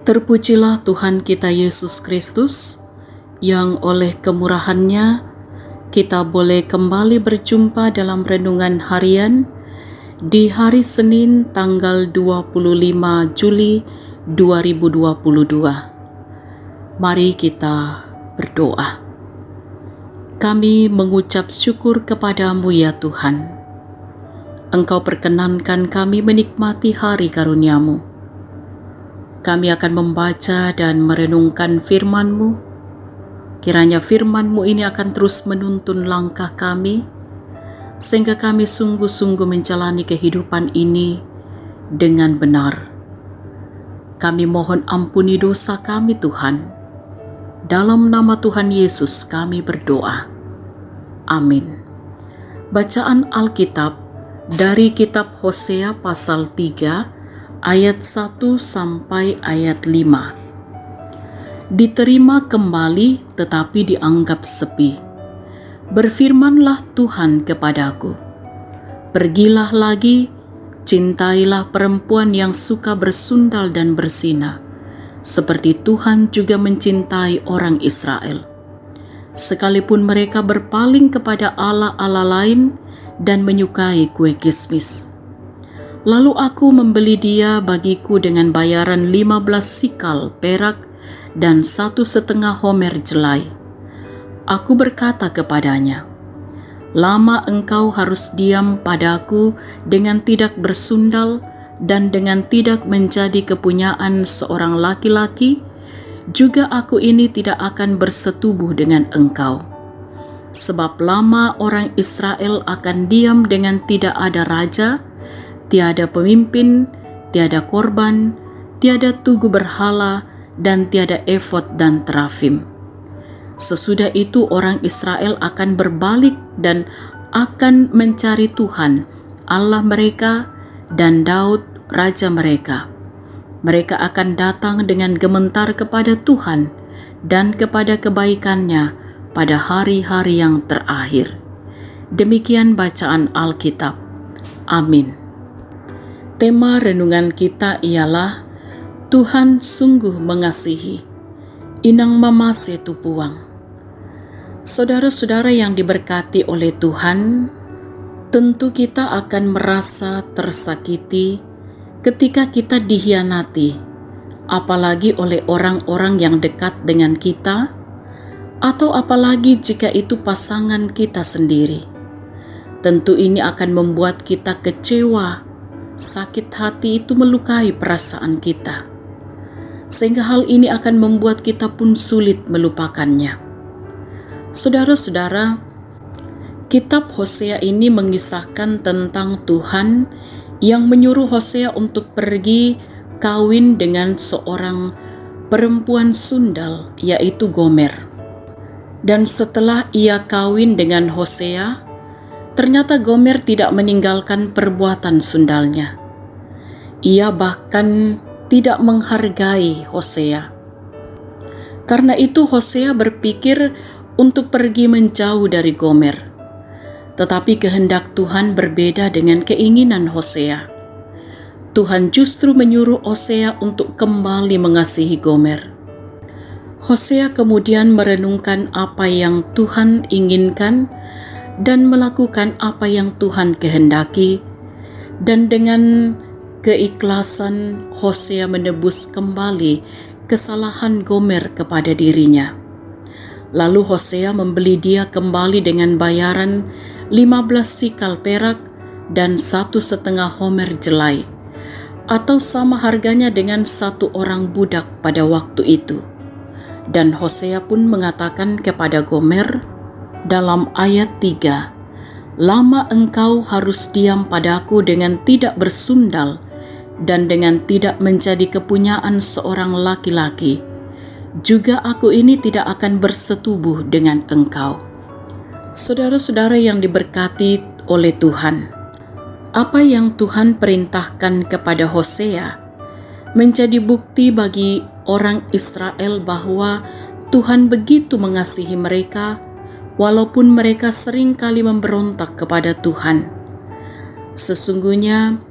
Terpujilah Tuhan kita Yesus Kristus, yang oleh kemurahan-Nya kita boleh kembali berjumpa dalam renungan harian di hari Senin tanggal 25 Juli 2022. Mari kita berdoa. Kami mengucap syukur kepadamu ya Tuhan. Engkau perkenankan kami menikmati hari karunia-Mu. Kami akan membaca dan merenungkan firman-Mu. Kiranya firman-Mu ini akan terus menuntun langkah kami, sehingga kami sungguh-sungguh menjalani kehidupan ini dengan benar. Kami mohon ampuni dosa kami Tuhan. Dalam nama Tuhan Yesus kami berdoa. Amin. Bacaan Alkitab dari kitab Hosea pasal 3 ayat 1 sampai ayat 5. Diterima kembali tetapi dianggap sepi. Berfirmanlah Tuhan kepadaku, pergilah lagi, cintailah perempuan yang suka bersundal dan berzina, seperti Tuhan juga mencintai orang Israel. Sekalipun mereka berpaling kepada allah-allah lain dan menyukai kue kismis. Lalu aku membeli dia bagiku dengan bayaran 15 sikal perak dan 1,5 homer jelai. Aku berkata kepadanya, lama engkau harus diam padaku dengan tidak bersundal dan dengan tidak menjadi kepunyaan seorang laki-laki, juga aku ini tidak akan bersetubuh dengan engkau. Sebab lama orang Israel akan diam dengan tidak ada raja, tiada pemimpin, tiada korban, tiada tugu berhala, dan tiada efod dan terafim. Sesudah itu orang Israel akan berbalik dan akan mencari Tuhan, Allah mereka, dan Daud, raja mereka. Mereka akan datang dengan gemetar kepada Tuhan dan kepada kebaikan-Nya pada hari-hari yang terakhir. Demikian bacaan Alkitab. Amin. Tema renungan kita ialah Tuhan sungguh mengasihi. Inang mamase tupuang. Saudara-saudara yang diberkati oleh Tuhan, tentu kita akan merasa tersakiti ketika kita dikhianati, apalagi oleh orang-orang yang dekat dengan kita, atau apalagi jika itu pasangan kita sendiri. Tentu ini akan membuat kita kecewa. Sakit hati itu melukai perasaan kita, sehingga hal ini akan membuat kita pun sulit melupakannya. Saudara-saudara, kitab Hosea ini mengisahkan tentang Tuhan yang menyuruh Hosea untuk pergi kawin dengan seorang perempuan sundal, yaitu Gomer. Dan setelah ia kawin dengan Hosea, ternyata Gomer tidak meninggalkan perbuatan sundalnya. Ia bahkan tidak menghargai Hosea. Karena itu Hosea berpikir untuk pergi menjauh dari Gomer. Tetapi kehendak Tuhan berbeda dengan keinginan Hosea. Tuhan justru menyuruh Hosea untuk kembali mengasihi Gomer. Hosea kemudian merenungkan apa yang Tuhan inginkan dan melakukan apa yang Tuhan kehendaki, dan dengan keikhlasan Hosea menebus kembali kesalahan Gomer kepada dirinya. Lalu Hosea membeli dia kembali dengan bayaran 15 sikal perak dan 1,5 homer jelai, atau sama harganya dengan satu orang budak pada waktu itu. Dan Hosea pun mengatakan kepada Gomer dalam ayat 3, lama engkau harus diam padaku dengan tidak bersundal dan dengan tidak menjadi kepunyaan seorang laki-laki. Juga aku ini tidak akan bersetubuh dengan engkau. Saudara-saudara yang diberkati oleh Tuhan, apa yang Tuhan perintahkan kepada Hosea menjadi bukti bagi orang Israel bahwa Tuhan begitu mengasihi mereka, walaupun mereka sering kali memberontak kepada Tuhan. Sesungguhnya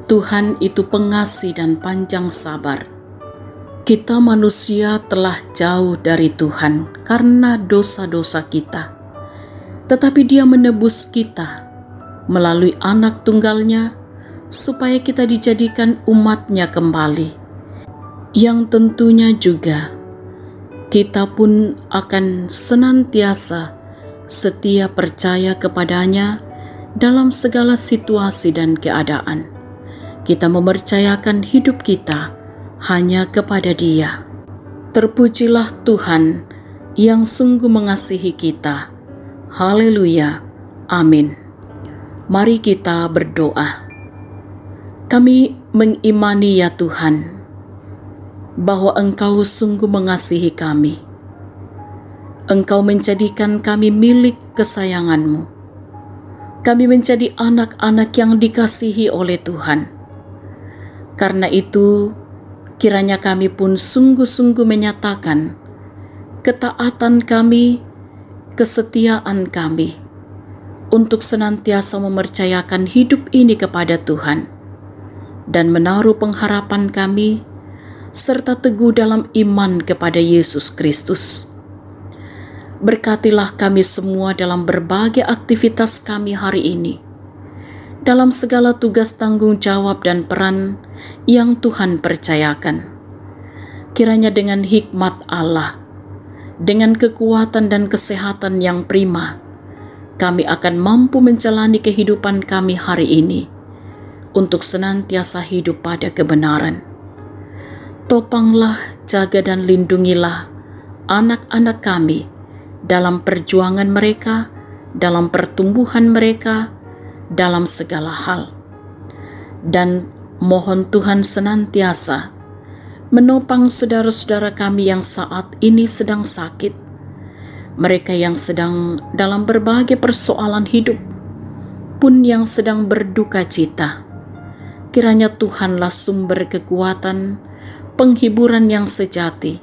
Tuhan itu pengasih dan panjang sabar. Kita manusia telah jauh dari Tuhan karena dosa-dosa kita. Tetapi Dia menebus kita melalui Anak Tunggal-Nya supaya kita dijadikan umat-Nya kembali. Yang tentunya juga kita pun akan senantiasa setia percaya kepada-Nya dalam segala situasi dan keadaan. Kita mempercayakan hidup kita hanya kepada Dia. Terpujilah Tuhan yang sungguh mengasihi kita. Haleluya. Amin. Mari kita berdoa. Kami mengimani ya Tuhan, bahwa Engkau sungguh mengasihi kami. Engkau menjadikan kami milik kesayangan-Mu. Kami menjadi anak-anak yang dikasihi oleh Tuhan. Karena itu, kiranya kami pun sungguh-sungguh menyatakan ketaatan kami, kesetiaan kami, untuk senantiasa mempercayakan hidup ini kepada Tuhan, dan menaruh pengharapan kami, serta teguh dalam iman kepada Yesus Kristus. Berkatilah kami semua dalam berbagai aktivitas kami hari ini, dalam segala tugas tanggung jawab dan peran yang Tuhan percayakan. Kiranya dengan hikmat Allah, dengan kekuatan dan kesehatan yang prima, kami akan mampu menjalani kehidupan kami hari ini untuk senantiasa hidup pada kebenaran. Topanglah, jaga dan lindungilah anak-anak kami dalam perjuangan mereka, dalam pertumbuhan mereka, dalam segala hal. Dan mohon Tuhan senantiasa menopang saudara-saudara kami yang saat ini sedang sakit, mereka yang sedang dalam berbagai persoalan hidup, pun yang sedang berduka cita. Kiranya Tuhanlah sumber kekuatan, penghiburan yang sejati,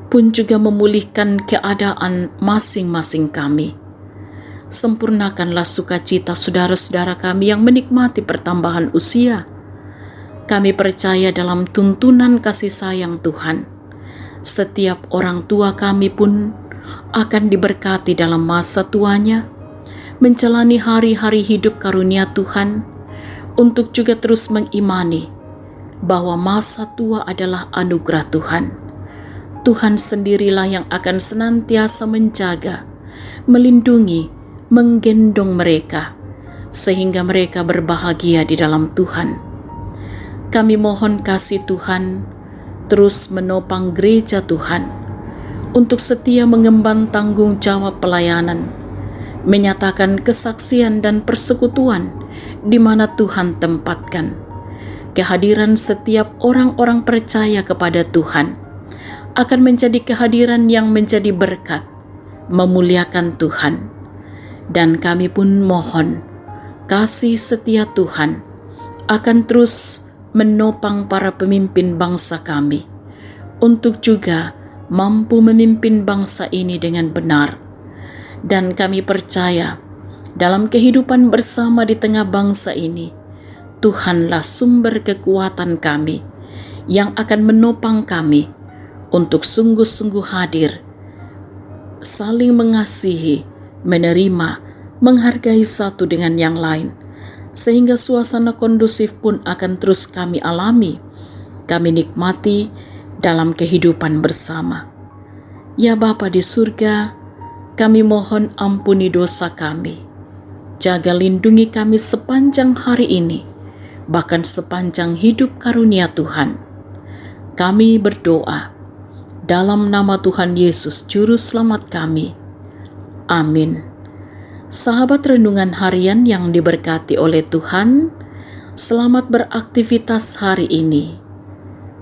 pun juga memulihkan keadaan masing-masing kami. Sempurnakanlah sukacita saudara-saudara kami yang menikmati pertambahan usia. Kami percaya dalam tuntunan kasih sayang Tuhan. Setiap orang tua kami pun akan diberkati dalam masa tuanya, menjalani hari-hari hidup karunia Tuhan, untuk juga terus mengimani bahwa masa tua adalah anugerah Tuhan. Tuhan sendirilah yang akan senantiasa menjaga, melindungi, menggendong mereka, sehingga mereka berbahagia di dalam Tuhan. Kami mohon kasih Tuhan terus menopang gereja Tuhan, untuk setia mengemban tanggung jawab pelayanan, menyatakan kesaksian dan persekutuan di mana Tuhan tempatkan. Kehadiran setiap orang-orang percaya kepada Tuhan akan menjadi kehadiran yang menjadi berkat, memuliakan Tuhan. Dan kami pun mohon kasih setia Tuhan akan terus menopang para pemimpin bangsa kami, untuk juga mampu memimpin bangsa ini dengan benar. Dan kami percaya dalam kehidupan bersama di tengah bangsa ini, Tuhanlah sumber kekuatan kami yang akan menopang kami untuk sungguh-sungguh hadir, saling mengasihi, menerima, menghargai satu dengan yang lain, sehingga suasana kondusif pun akan terus kami alami, kami nikmati dalam kehidupan bersama. Ya Bapa di surga, kami mohon ampuni dosa kami. Jaga lindungi kami sepanjang hari ini, bahkan sepanjang hidup karunia Tuhan. Kami berdoa dalam nama Tuhan Yesus Juru Selamat kami. Amin. Sahabat renungan harian yang diberkati oleh Tuhan, selamat beraktivitas hari ini.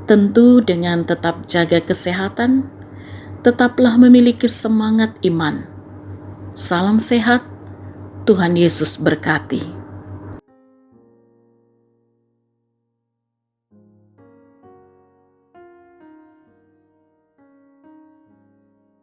Tentu dengan tetap jaga kesehatan, tetaplah memiliki semangat iman. Salam sehat, Tuhan Yesus berkati.